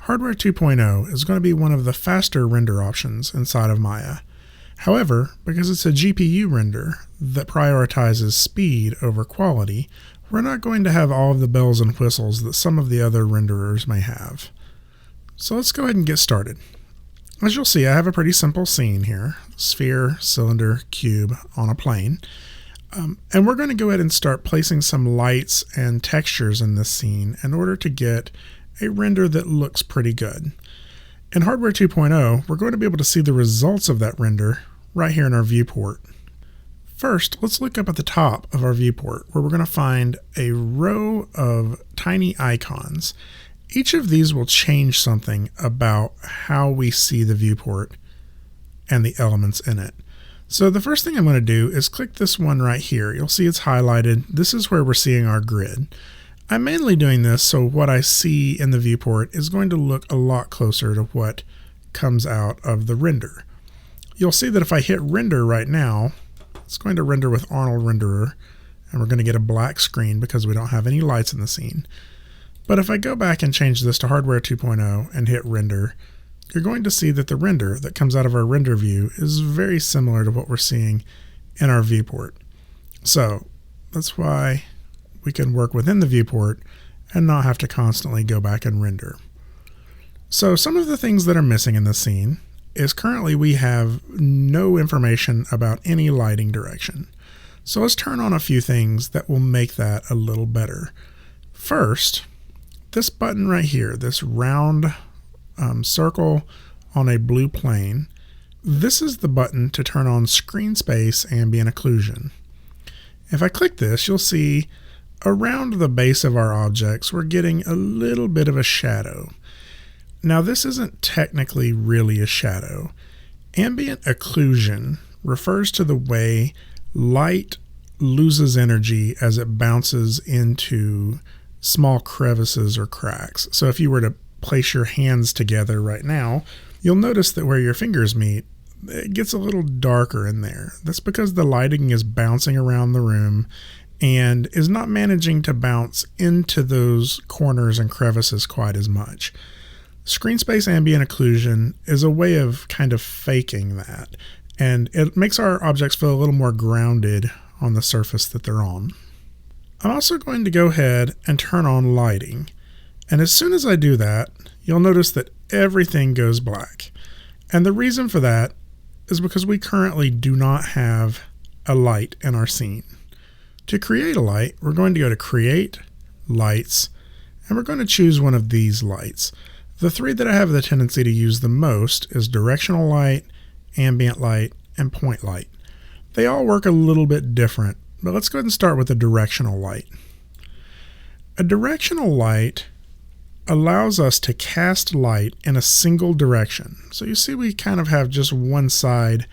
Hardware 2.0 is going to be one of the faster render options inside of Maya. However, because it's a GPU render that prioritizes speed over quality, we're not going to have all of the bells and whistles that some of the other renderers may have. So let's go ahead and get started. As you'll see, I have a pretty simple scene here: sphere, cylinder, cube on a plane. And we're going to go ahead and start placing some lights and textures in this scene in order to get a render that looks pretty good. In Hardware 2.0, we're going to be able to see the results of that render right here in our viewport. First, let's look up at the top of our viewport, where we're going to find a row of tiny icons. Each of these will change something about how we see the viewport and the elements in it. So the first thing I'm going to do is click this one right here. You'll see it's highlighted. This is where we're seeing our grid. I'm mainly doing this so what I see in the viewport is going to look a lot closer to what comes out of the render. You'll see that if I hit render right now, it's going to render with Arnold Renderer, and we're going to get a black screen because we don't have any lights in the scene. But if I go back and change this to Hardware 2.0 and hit render, you're going to see that the render that comes out of our render view is very similar to what we're seeing in our viewport. So that's why we can work within the viewport and not have to constantly go back and render. So some of the things that are missing in this scene is currently we have no information about any lighting direction. So let's turn on a few things that will make that a little better. First, this button right here, this round circle on a blue plane, this is the button to turn on screen space ambient occlusion. If I click this, you'll see around the base of our objects, we're getting a little bit of a shadow. Now, this isn't technically really a shadow. Ambient occlusion refers to the way light loses energy as it bounces into small crevices or cracks. So if you were to place your hands together right now, you'll notice that where your fingers meet, it gets a little darker in there. That's because the lighting is bouncing around the room and is not managing to bounce into those corners and crevices quite as much. Screen space ambient occlusion is a way of kind of faking that, and it makes our objects feel a little more grounded on the surface that they're on. I'm also going to go ahead and turn on lighting, and as soon as I do that, you'll notice that everything goes black. And the reason for that is because we currently do not have a light in our scene. To create a light, we're going to go to Create, Lights, and we're going to choose one of these lights. The three that I have the tendency to use the most is directional light, ambient light, and point light. They all work a little bit different, but let's go ahead and start with a directional light. A directional light allows us to cast light in a single direction. So you see we kind of have just one side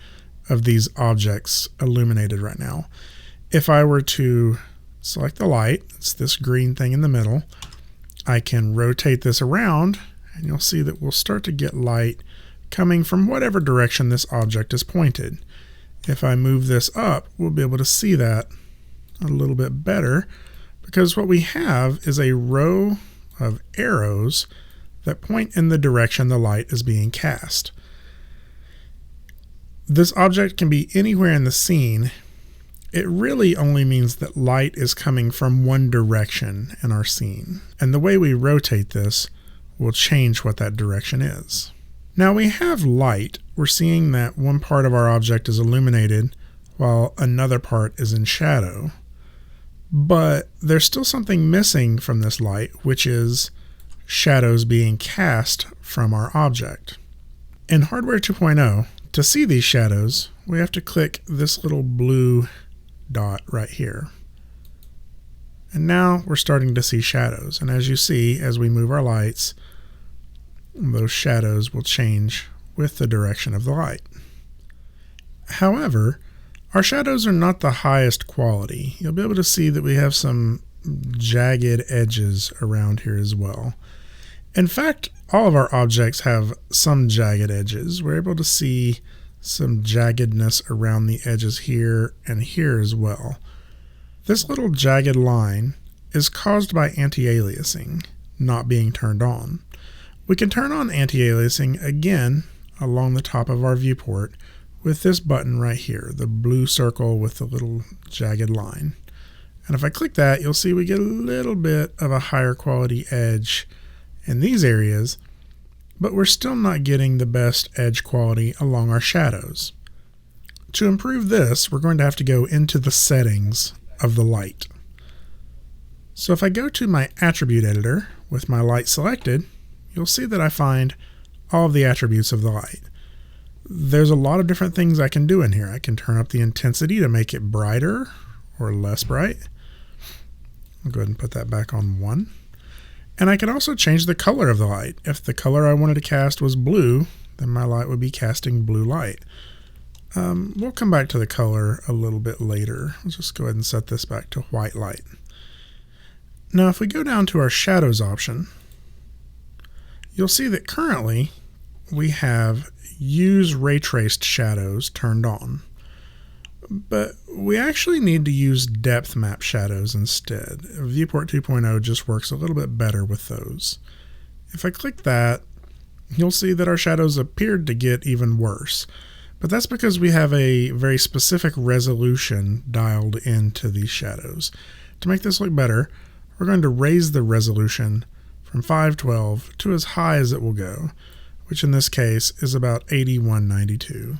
of these objects illuminated right now. If I were to select the light, it's this green thing in the middle, I can rotate this around and you'll see that we'll start to get light coming from whatever direction this object is pointed. If I move this up, we'll be able to see that a little bit better because what we have is a row of arrows that point in the direction the light is being cast. This object can be anywhere in the scene. It really only means that light is coming from one direction in our scene, and the way we rotate this will change what that direction is. Now we have light. We're seeing that one part of our object is illuminated while another part is in shadow. But there's still something missing from this light, which is shadows being cast from our object. In Hardware 2.0, to see these shadows, we have to click this little blue dot right here. And now we're starting to see shadows. And as you see, as we move our lights, those shadows will change with the direction of the light. However, our shadows are not the highest quality. You'll be able to see that we have some jagged edges around here as well. In fact, all of our objects have some jagged edges. We're able to see some jaggedness around the edges here and here as well. This little jagged line is caused by anti-aliasing not being turned on. We can turn on anti-aliasing again along the top of our viewport with this button right here, the blue circle with the little jagged line. And if I click that, you'll see we get a little bit of a higher quality edge in these areas, but we're still not getting the best edge quality along our shadows. To improve this, we're going to have to go into the settings of the light. So if I go to my attribute editor with my light selected, you'll see that I find all of the attributes of the light. There's a lot of different things I can do in here. I can turn up the intensity to make it brighter or less bright. I'll go ahead and put that back on 1. And I can also change the color of the light. If the color I wanted to cast was blue, then my light would be casting blue light. We'll come back to the color a little bit later. Let's just go ahead and set this back to white light. Now if we go down to our shadows option, you'll see that currently we have use ray traced shadows turned on. But we actually need to use depth map shadows instead. Viewport 2.0 just works a little bit better with those. If I click that, you'll see that our shadows appeared to get even worse. But that's because we have a very specific resolution dialed into these shadows. To make this look better, we're going to raise the resolution from 512 to as high as it will go, which in this case is about 8192.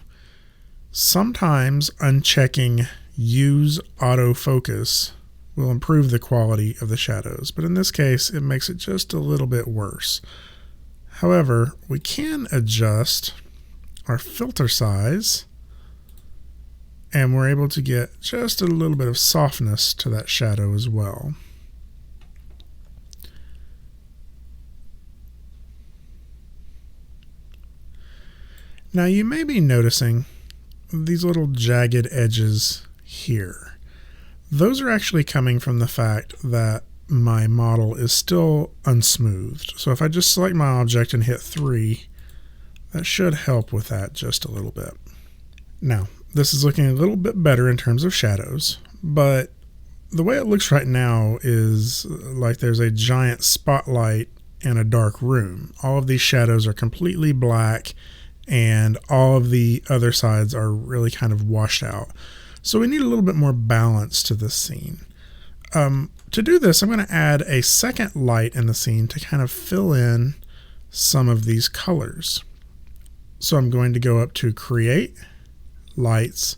Sometimes unchecking Use Autofocus will improve the quality of the shadows, but in this case it makes it just a little bit worse. However, we can adjust our filter size and we're able to get just a little bit of softness to that shadow as well. Now you may be noticing these little jagged edges here. Those are actually coming from the fact that my model is still unsmoothed. So if I just select my object and hit 3, that should help with that just a little bit. Now, this is looking a little bit better in terms of shadows, but the way it looks right now is like there's a giant spotlight in a dark room. All of these shadows are completely black and all of the other sides are really kind of washed out. So we need a little bit more balance to this scene. To do this, I'm going to add a second light in the scene to kind of fill in some of these colors. So I'm going to go up to Create, Lights,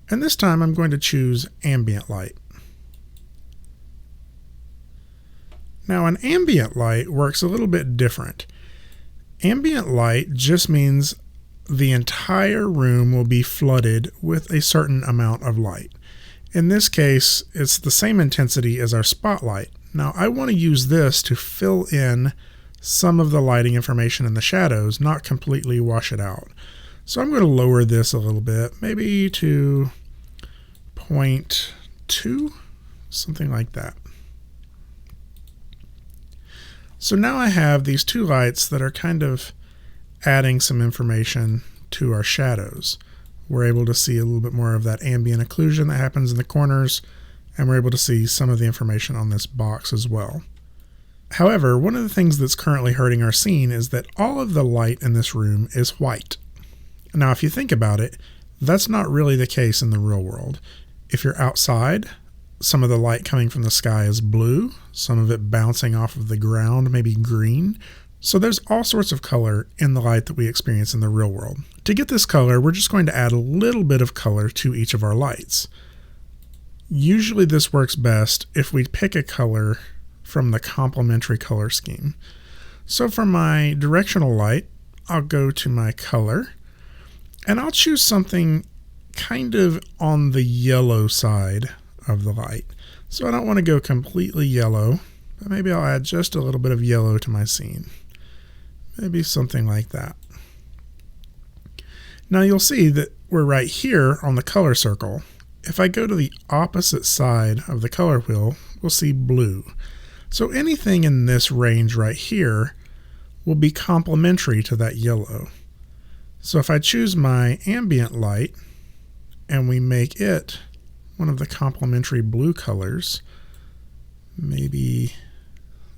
and this time I'm going to choose Ambient Light. Now an ambient light works a little bit different. Ambient light just means the entire room will be flooded with a certain amount of light. In this case, it's the same intensity as our spotlight. Now I want to use this to fill in some of the lighting information in the shadows, not completely wash it out. So I'm going to lower this a little bit, maybe to 0.2, something like that. So now I have these two lights that are kind of adding some information to our shadows. We're able to see a little bit more of that ambient occlusion that happens in the corners, and we're able to see some of the information on this box as well. However, one of the things that's currently hurting our scene is that all of the light in this room is white. Now, if you think about it, that's not really the case in the real world. If you're outside, some of the light coming from the sky is blue, some of it bouncing off of the ground, maybe green. So there's all sorts of color in the light that we experience in the real world. To get this color, we're just going to add a little bit of color to each of our lights. Usually this works best if we pick a color from the complementary color scheme. So for my directional light, I'll go to my color, and I'll choose something kind of on the yellow side of the light. So I don't want to go completely yellow, but maybe I'll add just a little bit of yellow to my scene. Maybe something like that. Now you'll see that we're right here on the color circle. If I go to the opposite side of the color wheel, we'll see blue. So anything in this range right here will be complementary to that yellow. So if I choose my ambient light and we make it one of the complementary blue colors, maybe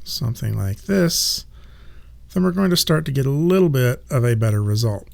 something like this, then we're going to start to get a little bit of a better result.